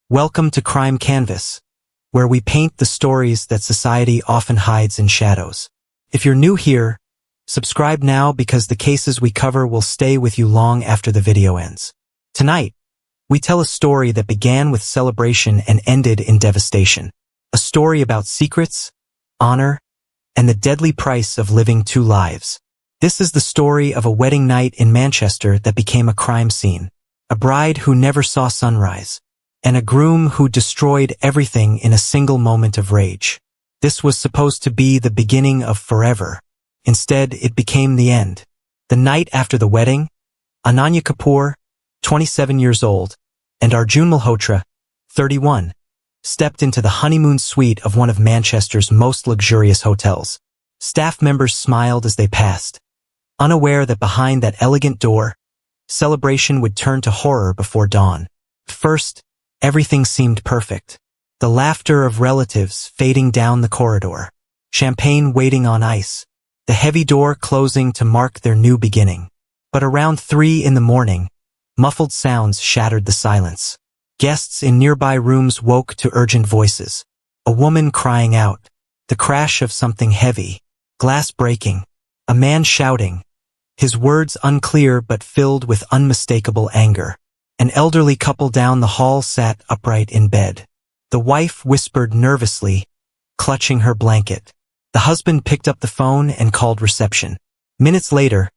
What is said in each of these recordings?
Welcome to Crime Canvas, where we paint the stories that society often hides in shadows. If you're new here, subscribe now because the cases we cover will stay with you long after the video ends. Tonight, we tell a story that began with celebration and ended in devastation. A story about secrets, honor, and the deadly price of living two lives. This is the story of a wedding night in Manchester that became a crime scene. A bride who never saw sunrise, and a groom who destroyed everything in a single moment of rage. This was supposed to be the beginning of forever. Instead, it became the end. The night after the wedding, Ananya Kapoor, 27 years old, and Arjun Malhotra, 31, stepped into the honeymoon suite of one of Manchester's most luxurious hotels. Staff members smiled as they passed, unaware that behind that elegant door, celebration would turn to horror before dawn. First, everything seemed perfect. The laughter of relatives fading down the corridor, champagne waiting on ice, the heavy door closing to mark their new beginning. But around 3 in the morning, muffled sounds shattered the silence. Guests in nearby rooms woke to urgent voices. A woman crying out, the crash of something heavy, glass breaking, a man shouting, his words unclear but filled with unmistakable anger. An elderly couple down the hall sat upright in bed. The wife whispered nervously, clutching her blanket. The husband picked up the phone and called reception. Minutes later,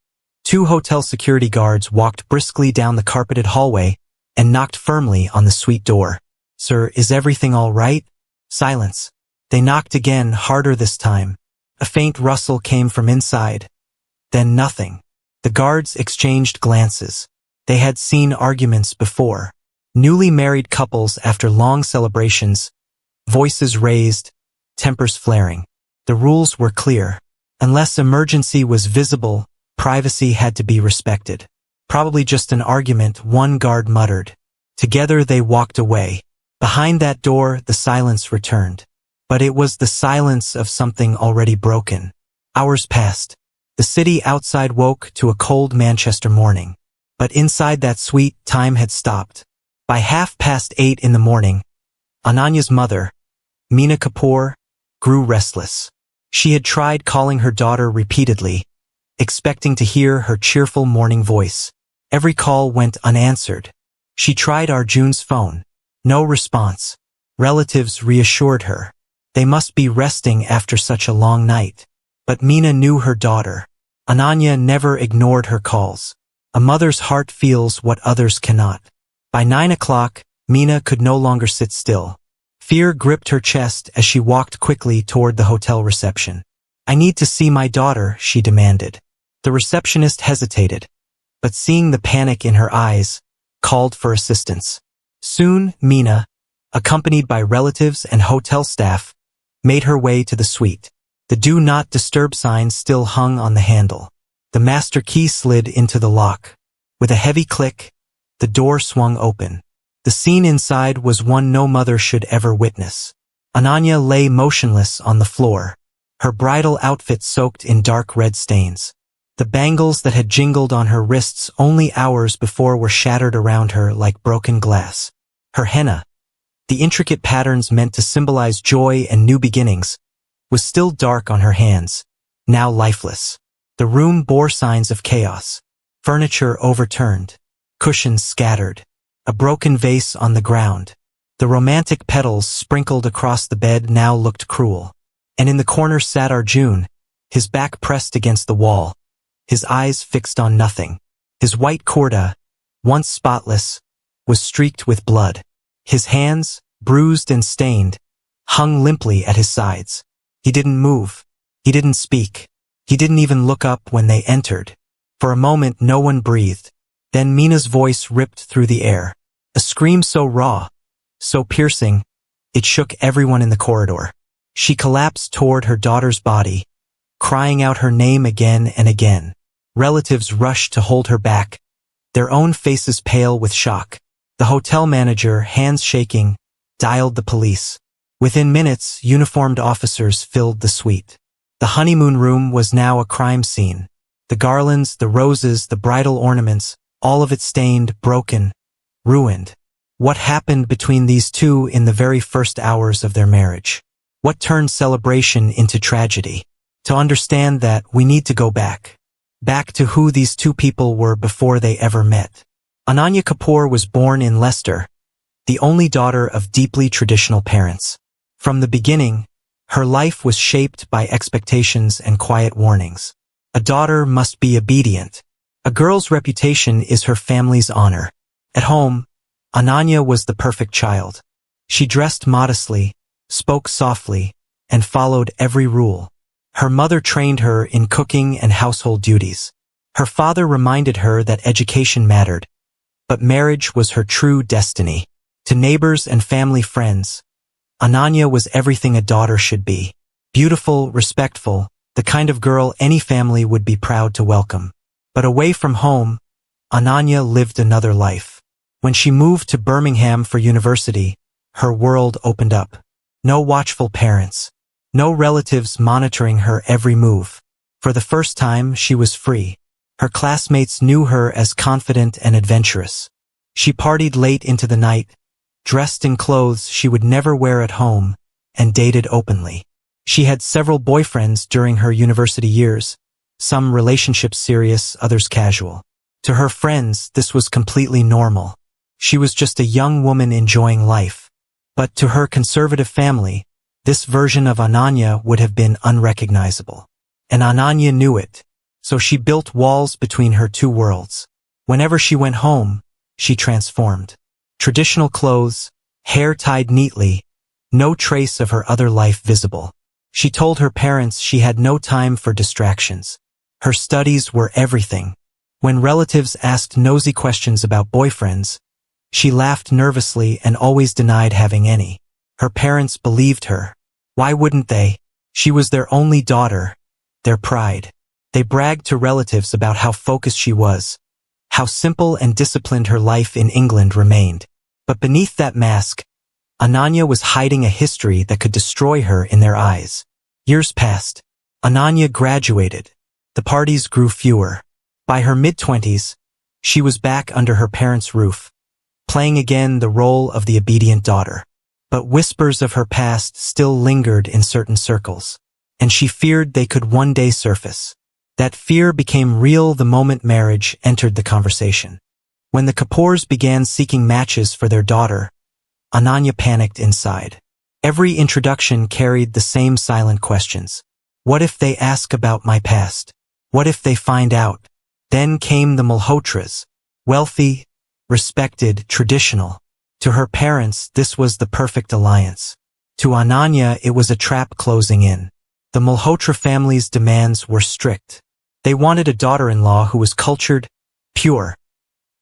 2 hotel security guards walked briskly down the carpeted hallway and knocked firmly on the suite door. "Sir, is everything all right?" Silence. They knocked again, harder this time. A faint rustle came from inside. Then nothing. The guards exchanged glances. They had seen arguments before. Newly married couples after long celebrations, voices raised, tempers flaring. The rules were clear. Unless emergency was visible, privacy had to be respected. "Probably just an argument," one guard muttered. Together they walked away. Behind that door, the silence returned. But it was the silence of something already broken. Hours passed. The city outside woke to a cold Manchester morning. But inside that suite, time had stopped. By 8:30 in the morning, Ananya's mother, Meena Kapoor, grew restless. She had tried calling her daughter repeatedly, expecting to hear her cheerful morning voice. Every call went unanswered. She tried Arjun's phone. No response. Relatives reassured her. They must be resting after such a long night. But Meena knew her daughter. Ananya never ignored her calls. A mother's heart feels what others cannot. By 9 o'clock, Meena could no longer sit still. Fear gripped her chest as she walked quickly toward the hotel reception. "I need to see my daughter," she demanded. The receptionist hesitated, but seeing the panic in her eyes, called for assistance. Soon, Meena, accompanied by relatives and hotel staff, made her way to the suite. The "Do Not Disturb" sign still hung on the handle. The master key slid into the lock. With a heavy click, the door swung open. The scene inside was one no mother should ever witness. Ananya lay motionless on the floor, her bridal outfit soaked in dark red stains. The bangles that had jingled on her wrists only hours before were shattered around her like broken glass. Her henna, the intricate patterns meant to symbolize joy and new beginnings, was still dark on her hands, now lifeless. The room bore signs of chaos. Furniture overturned, cushions scattered, a broken vase on the ground. The romantic petals sprinkled across the bed now looked cruel. And in the corner sat Arjun, his back pressed against the wall, his eyes fixed on nothing. His white kurta, once spotless, was streaked with blood. His hands, bruised and stained, hung limply at his sides. He didn't move. He didn't speak. He didn't even look up when they entered. For a moment no one breathed. Then Meena's voice ripped through the air. A scream so raw, so piercing, it shook everyone in the corridor. She collapsed toward her daughter's body, crying out her name again and again. Relatives rushed to hold her back, their own faces pale with shock. The hotel manager, hands shaking, dialed the police. Within minutes, uniformed officers filled the suite. The honeymoon room was now a crime scene. The garlands, the roses, the bridal ornaments, all of it stained, broken, ruined. What happened between these two in the very first hours of their marriage? What turned celebration into tragedy? To understand that, we need to go back. Back to who these two people were before they ever met. Ananya Kapoor was born in Leicester, the only daughter of deeply traditional parents. From the beginning, her life was shaped by expectations and quiet warnings. A daughter must be obedient. A girl's reputation is her family's honor. At home, Ananya was the perfect child. She dressed modestly, spoke softly, and followed every rule. Her mother trained her in cooking and household duties. Her father reminded her that education mattered, but marriage was her true destiny. To neighbors and family friends, Ananya was everything a daughter should be. Beautiful, respectful, the kind of girl any family would be proud to welcome. But away from home, Ananya lived another life. When she moved to Birmingham for university, her world opened up. No watchful parents. No relatives monitoring her every move. For the first time, she was free. Her classmates knew her as confident and adventurous. She partied late into the night, dressed in clothes she would never wear at home, and dated openly. She had several boyfriends during her university years, some relationships serious, others casual. To her friends, this was completely normal. She was just a young woman enjoying life. But to her conservative family, this version of Ananya would have been unrecognizable. And Ananya knew it, so she built walls between her two worlds. Whenever she went home, she transformed. Traditional clothes, hair tied neatly, no trace of her other life visible. She told her parents she had no time for distractions. Her studies were everything. When relatives asked nosy questions about boyfriends, she laughed nervously and always denied having any. Her parents believed her. Why wouldn't they? She was their only daughter, their pride. They bragged to relatives about how focused she was, how simple and disciplined her life in England remained. But beneath that mask, Ananya was hiding a history that could destroy her in their eyes. Years passed. Ananya graduated. The parties grew fewer. By her mid-20s, she was back under her parents' roof, playing again the role of the obedient daughter. But whispers of her past still lingered in certain circles, and she feared they could one day surface. That fear became real the moment marriage entered the conversation. When the Kapoors began seeking matches for their daughter, Ananya panicked inside. Every introduction carried the same silent questions. What if they ask about my past? What if they find out? Then came the Malhotras, wealthy, respected, traditional. To her parents, this was the perfect alliance. To Ananya, it was a trap closing in. The Malhotra family's demands were strict. They wanted a daughter-in-law who was cultured, pure,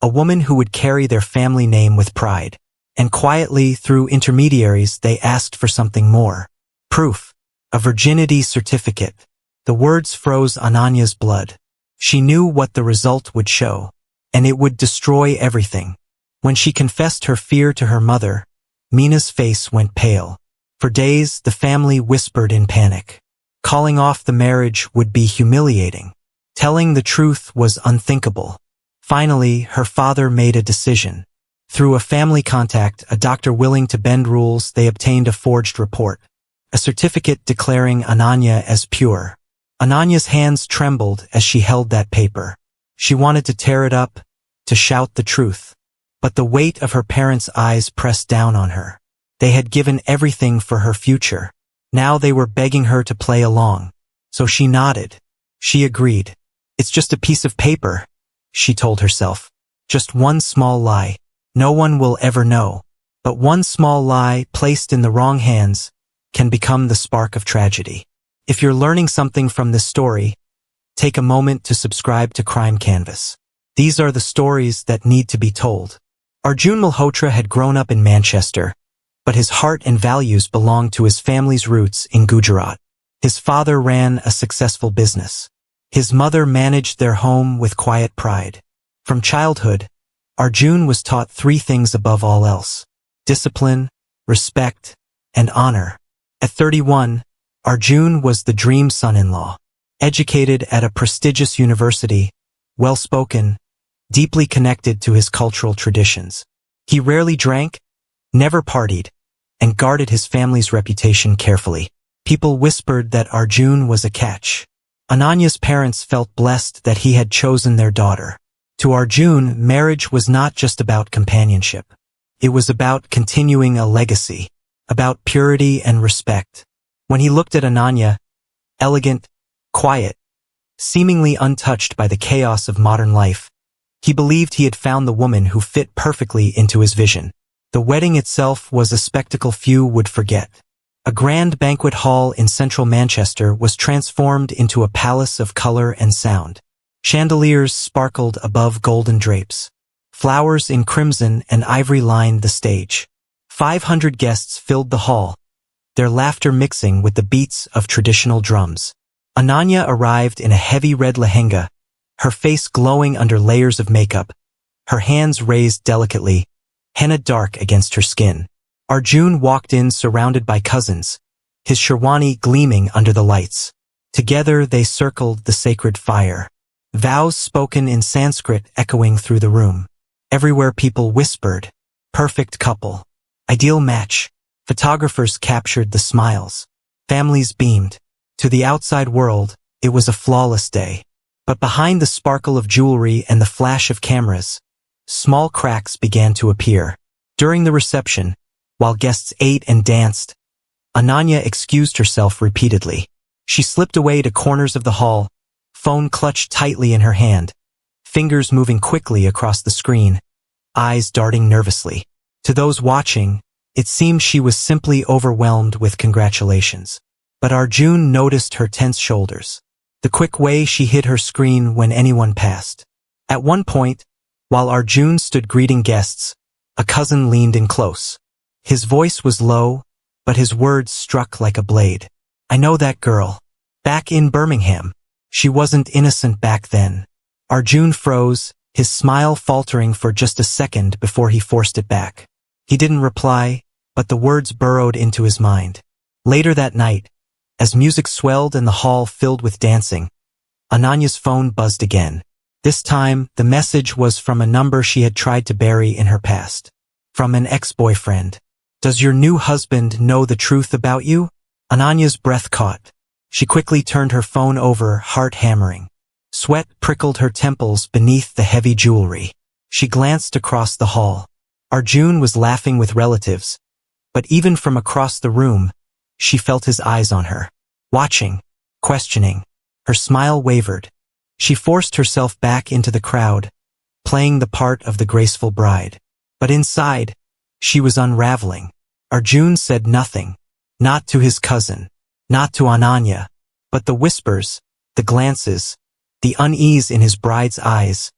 a woman who would carry their family name with pride. And quietly, through intermediaries, they asked for something more. Proof. A virginity certificate. The words froze Ananya's blood. She knew what the result would show, and it would destroy everything. When she confessed her fear to her mother, Mina's face went pale. For days, the family whispered in panic. Calling off the marriage would be humiliating. Telling the truth was unthinkable. Finally, her father made a decision. Through a family contact, a doctor willing to bend rules, they obtained a forged report. A certificate declaring Ananya as pure. Ananya's hands trembled as she held that paper. She wanted to tear it up, to shout the truth. But the weight of her parents' eyes pressed down on her. They had given everything for her future. Now they were begging her to play along. So she nodded. She agreed. It's just a piece of paper, she told herself. Just one small lie. No one will ever know. But one small lie, placed in the wrong hands, can become the spark of tragedy. If you're learning something from this story, take a moment to subscribe to Crime Canvas. These are the stories that need to be told. Arjun Malhotra had grown up in Manchester, but his heart and values belonged to his family's roots in Gujarat. His father ran a successful business. His mother managed their home with quiet pride. From childhood, Arjun was taught three things above all else: discipline, respect, and honor. At 31, Arjun was the dream son-in-law. Educated at a prestigious university, well-spoken, deeply connected to his cultural traditions. He rarely drank, never partied, and guarded his family's reputation carefully. People whispered that Arjun was a catch. Ananya's parents felt blessed that he had chosen their daughter. To Arjun, marriage was not just about companionship. It was about continuing a legacy, about purity and respect. When he looked at Ananya, elegant, quiet, seemingly untouched by the chaos of modern life, he believed he had found the woman who fit perfectly into his vision. The wedding itself was a spectacle few would forget. A grand banquet hall in central Manchester was transformed into a palace of color and sound. Chandeliers sparkled above golden drapes. Flowers in crimson and ivory lined the stage. 500 guests filled the hall, their laughter mixing with the beats of traditional drums. Ananya arrived in a heavy red lehenga, her face glowing under layers of makeup, her hands raised delicately, henna dark against her skin. Arjun walked in surrounded by cousins, his sherwani gleaming under the lights. Together they circled the sacred fire. Vows spoken in Sanskrit echoing through the room. Everywhere people whispered, perfect couple, ideal match. Photographers captured the smiles. Families beamed. To the outside world, it was a flawless day. But behind the sparkle of jewelry and the flash of cameras, small cracks began to appear. During the reception, while guests ate and danced, Ananya excused herself repeatedly. She slipped away to corners of the hall, phone clutched tightly in her hand, fingers moving quickly across the screen, eyes darting nervously. To those watching, it seemed she was simply overwhelmed with congratulations. But Arjun noticed her tense shoulders, the quick way she hid her screen when anyone passed. At one point, while Arjun stood greeting guests, a cousin leaned in close. His voice was low, but his words struck like a blade. I know that girl. Back in Birmingham. She wasn't innocent back then. Arjun froze, his smile faltering for just a second before he forced it back. He didn't reply, but the words burrowed into his mind. Later that night, as music swelled and the hall filled with dancing, Ananya's phone buzzed again. This time, the message was from a number she had tried to bury in her past. From an ex-boyfriend. Does your new husband know the truth about you? Ananya's breath caught. She quickly turned her phone over, heart hammering. Sweat prickled her temples beneath the heavy jewelry. She glanced across the hall. Arjun was laughing with relatives, but even from across the room, she felt his eyes on her. Watching, questioning. Her smile wavered. She forced herself back into the crowd, playing the part of the graceful bride. But inside, she was unraveling. Arjun said nothing. Not to his cousin. Not to Ananya. But the whispers, the glances, the unease in his bride's eyes,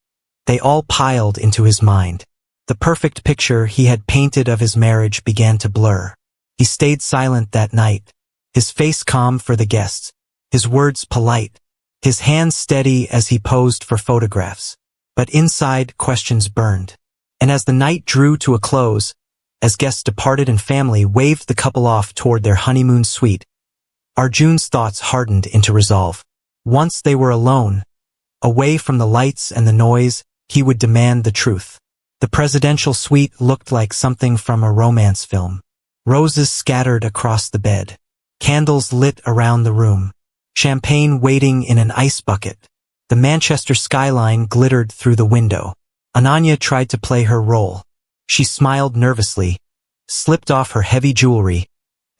they all piled into his mind. The perfect picture he had painted of his marriage began to blur. He stayed silent that night, his face calm for the guests, his words polite, his hands steady as he posed for photographs. But inside, questions burned. And as the night drew to a close, as guests departed and family waved the couple off toward their honeymoon suite, Arjun's thoughts hardened into resolve. Once they were alone, away from the lights and the noise, he would demand the truth. The presidential suite looked like something from a romance film. Roses scattered across the bed. Candles lit around the room. Champagne waiting in an ice bucket. The Manchester skyline glittered through the window. Ananya tried to play her role. She smiled nervously, slipped off her heavy jewelry,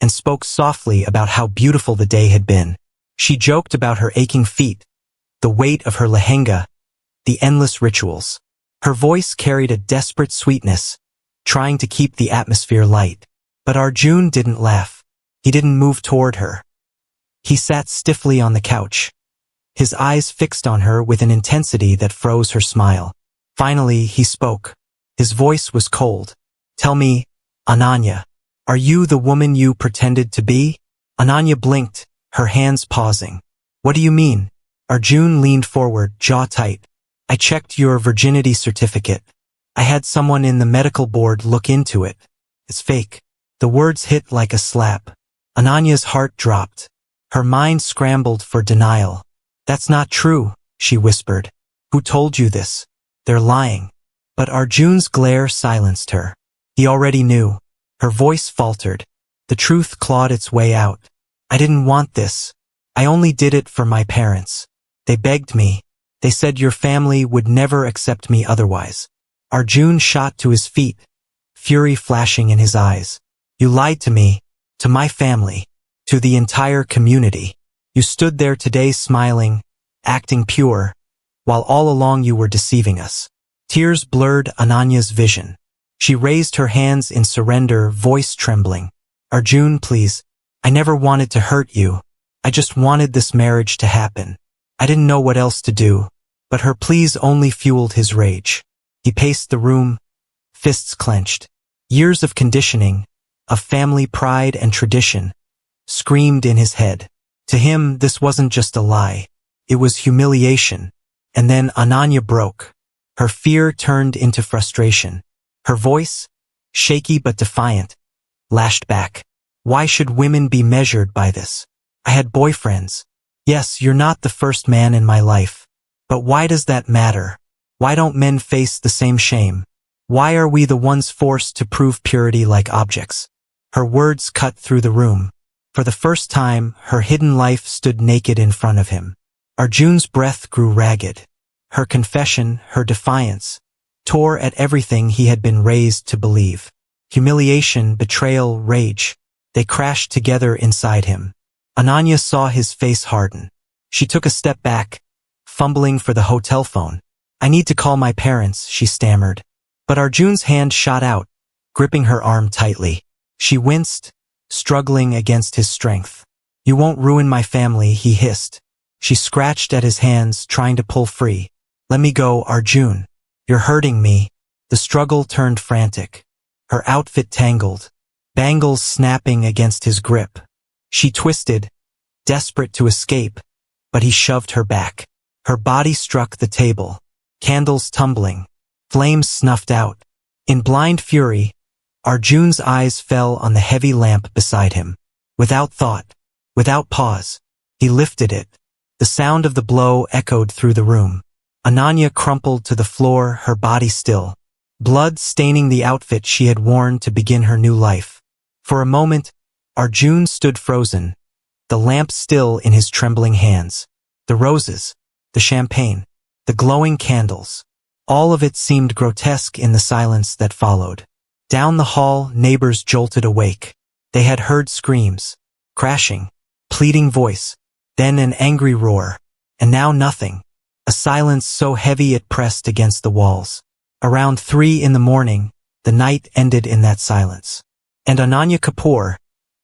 and spoke softly about how beautiful the day had been. She joked about her aching feet, the weight of her lehenga, the endless rituals. Her voice carried a desperate sweetness, trying to keep the atmosphere light. But Arjun didn't laugh. He didn't move toward her. He sat stiffly on the couch, his eyes fixed on her with an intensity that froze her smile. Finally, he spoke. His voice was cold. Tell me, Ananya, are you the woman you pretended to be? Ananya blinked, her hands pausing. What do you mean? Arjun leaned forward, jaw tight. I checked your virginity certificate. I had someone in the medical board look into it. It's fake. The words hit like a slap. Ananya's heart dropped. Her mind scrambled for denial. That's not true, she whispered. Who told you this? They're lying. But Arjun's glare silenced her. He already knew. Her voice faltered. The truth clawed its way out. I didn't want this. I only did it for my parents. They begged me. They said your family would never accept me otherwise. Arjun shot to his feet, fury flashing in his eyes. You lied to me, to my family, to the entire community. You stood there today smiling, acting pure, while all along you were deceiving us. Tears blurred Ananya's vision. She raised her hands in surrender, voice trembling. Arjun, please. I never wanted to hurt you. I just wanted this marriage to happen. I didn't know what else to do, but her pleas only fueled his rage. He paced the room, fists clenched. Years of conditioning, of family pride and tradition, screamed in his head. To him, this wasn't just a lie. It was humiliation. And then Ananya broke. Her fear turned into frustration. Her voice, shaky but defiant, lashed back. Why should women be measured by this? I had boyfriends. Yes, you're not the first man in my life. But why does that matter? Why don't men face the same shame? Why are we the ones forced to prove purity like objects? Her words cut through the room. For the first time, her hidden life stood naked in front of him. Arjun's breath grew ragged. Her confession, her defiance, tore at everything he had been raised to believe. Humiliation, betrayal, rage. They crashed together inside him. Ananya saw his face harden. She took a step back, fumbling for the hotel phone. I need to call my parents, she stammered. But Arjun's hand shot out, gripping her arm tightly. She winced, struggling against his strength. You won't ruin my family, he hissed. She scratched at his hands, trying to pull free. Let me go, Arjun. You're hurting me. The struggle turned frantic. Her outfit tangled, bangles snapping against his grip. She twisted, desperate to escape, but he shoved her back. Her body struck the table, candles tumbling, flames snuffed out. In blind fury, Arjun's eyes fell on the heavy lamp beside him. Without thought, without pause, he lifted it. The sound of the blow echoed through the room. Ananya crumpled to the floor, her body still, blood staining the outfit she had worn to begin her new life. For a moment, Arjun stood frozen, the lamp still in his trembling hands. The roses, the champagne, the glowing candles, all of it seemed grotesque in the silence that followed. Down the hall, neighbors jolted awake. They had heard screams, crashing, pleading voice, then an angry roar, and now nothing. A silence so heavy it pressed against the walls. Around 3 in the morning, the night ended in that silence. And Ananya Kapoor,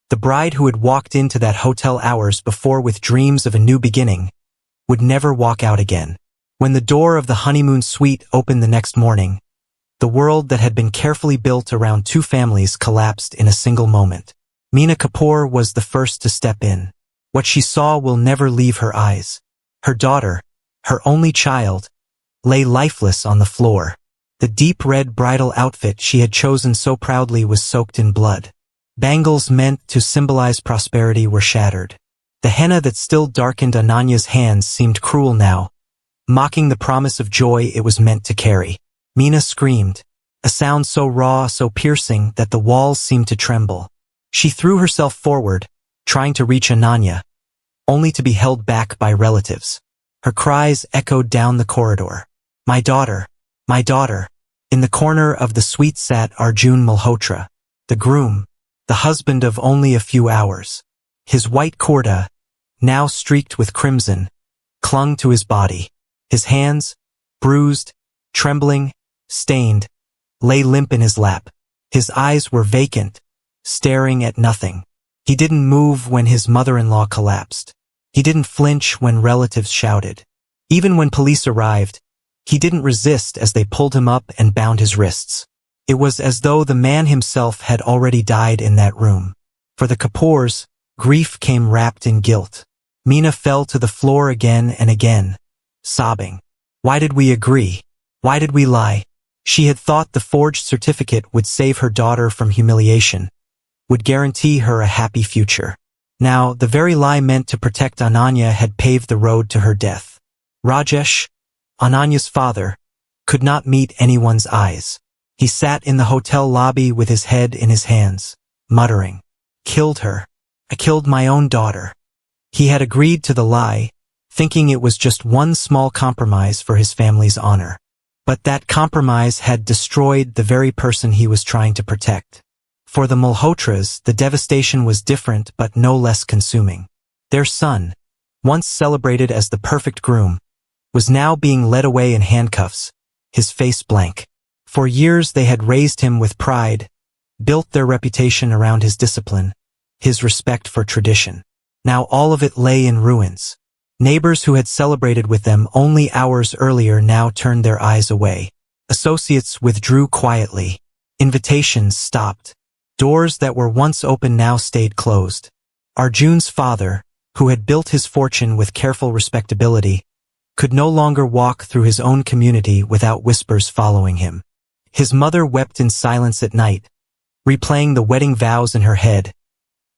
the bride who had walked into that hotel hours before with dreams of a new beginning, would never walk out again. When the door of the honeymoon suite opened the next morning, the world that had been carefully built around 2 families collapsed in a single moment. Meena Kapoor was the first to step in. What she saw will never leave her eyes. Her daughter, her only child, lay lifeless on the floor. The deep red bridal outfit she had chosen so proudly was soaked in blood. Bangles meant to symbolize prosperity were shattered. The henna that still darkened Ananya's hands seemed cruel now, mocking the promise of joy it was meant to carry. Meena screamed, a sound so raw, so piercing that the walls seemed to tremble. She threw herself forward, trying to reach Ananya, only to be held back by relatives. Her cries echoed down the corridor. My daughter, my daughter. In the corner of the suite sat Arjun Malhotra, the groom, the husband of only a few hours. His white kurta, now streaked with crimson, clung to his body. His hands, bruised, trembling, stained, lay limp in his lap. His eyes were vacant, staring at nothing. He didn't move when his mother-in-law collapsed. He didn't flinch when relatives shouted. Even when police arrived, he didn't resist as they pulled him up and bound his wrists. It was as though the man himself had already died in that room. For the Kapoors, grief came wrapped in guilt. Meena fell to the floor again and again, sobbing. Why did we agree? Why did we lie? She had thought the forged certificate would save her daughter from humiliation, would guarantee her a happy future. Now, the very lie meant to protect Ananya had paved the road to her death. Rajesh, Ananya's father, could not meet anyone's eyes. He sat in the hotel lobby with his head in his hands, muttering, "Killed her. I killed my own daughter." He had agreed to the lie, thinking it was just one small compromise for his family's honor. But that compromise had destroyed the very person he was trying to protect. For the Malhotras, the devastation was different but no less consuming. Their son, once celebrated as the perfect groom, was now being led away in handcuffs, his face blank. For years they had raised him with pride, built their reputation around his discipline, his respect for tradition. Now all of it lay in ruins. Neighbors who had celebrated with them only hours earlier now turned their eyes away. Associates withdrew quietly. Invitations stopped. Doors that were once open now stayed closed. Arjun's father, who had built his fortune with careful respectability, could no longer walk through his own community without whispers following him. His mother wept in silence at night, replaying the wedding vows in her head,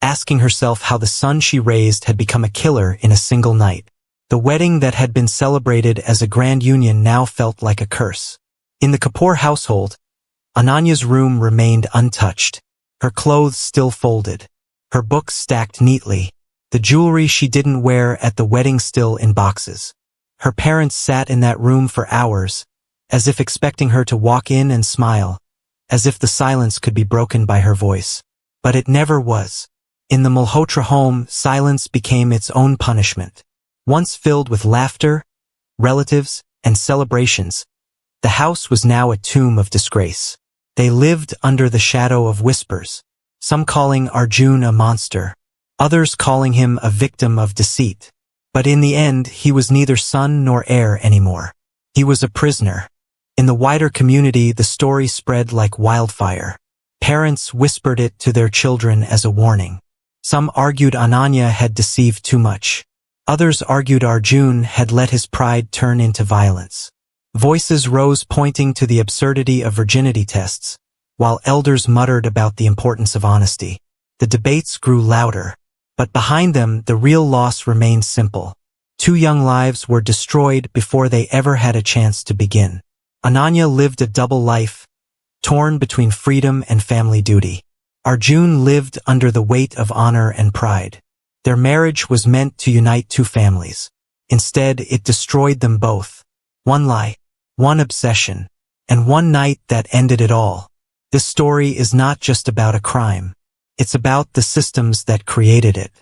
asking herself how the son she raised had become a killer in a single night. The wedding that had been celebrated as a grand union now felt like a curse. In the Kapoor household, Ananya's room remained untouched, her clothes still folded, her books stacked neatly, the jewelry she didn't wear at the wedding still in boxes. Her parents sat in that room for hours, as if expecting her to walk in and smile, as if the silence could be broken by her voice. But it never was. In the Malhotra home, silence became its own punishment. Once filled with laughter, relatives, and celebrations, the house was now a tomb of disgrace. They lived under the shadow of whispers, some calling Arjun a monster, others calling him a victim of deceit. But in the end, he was neither son nor heir anymore. He was a prisoner. In the wider community, the story spread like wildfire. Parents whispered it to their children as a warning. Some argued Ananya had deceived too much. Others argued Arjun had let his pride turn into violence. Voices rose pointing to the absurdity of virginity tests, while elders muttered about the importance of honesty. The debates grew louder, but behind them the real loss remained simple. 2 young lives were destroyed before they ever had a chance to begin. Ananya lived a double life, torn between freedom and family duty. Arjun lived under the weight of honor and pride. Their marriage was meant to unite 2 families. Instead, it destroyed them both. One lie, one obsession, and one night that ended it all. This story is not just about a crime. It's about the systems that created it.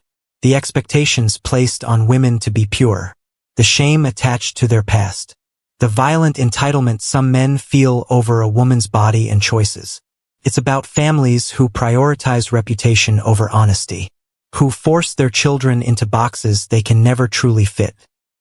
The expectations placed on women to be pure. The shame attached to their past. The violent entitlement some men feel over a woman's body and choices. It's about families who prioritize reputation over honesty, who force their children into boxes they can never truly fit.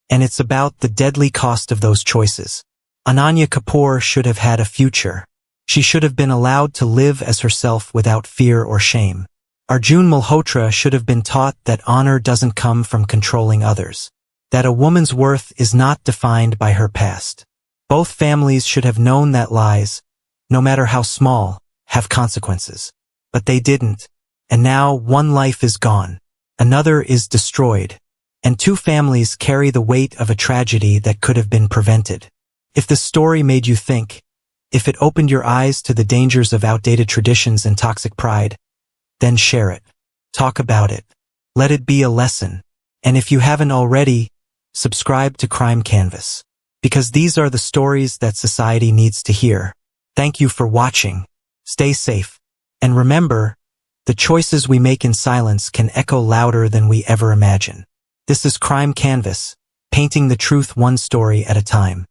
And it's about the deadly cost of those choices. Ananya Kapoor should have had a future. She should have been allowed to live as herself without fear or shame. Arjun Malhotra should have been taught that honor doesn't come from controlling others, that a woman's worth is not defined by her past. Both families should have known that lies, no matter how small, have consequences. But they didn't. And now one life is gone, another is destroyed, and 2 families carry the weight of a tragedy that could have been prevented. If this story made you think, if it opened your eyes to the dangers of outdated traditions and toxic pride, then share it. Talk about it. Let it be a lesson. And if you haven't already, subscribe to Crime Canvas. Because these are the stories that society needs to hear. Thank you for watching. Stay safe. And remember, the choices we make in silence can echo louder than we ever imagine. This is Crime Canvas, painting the truth one story at a time.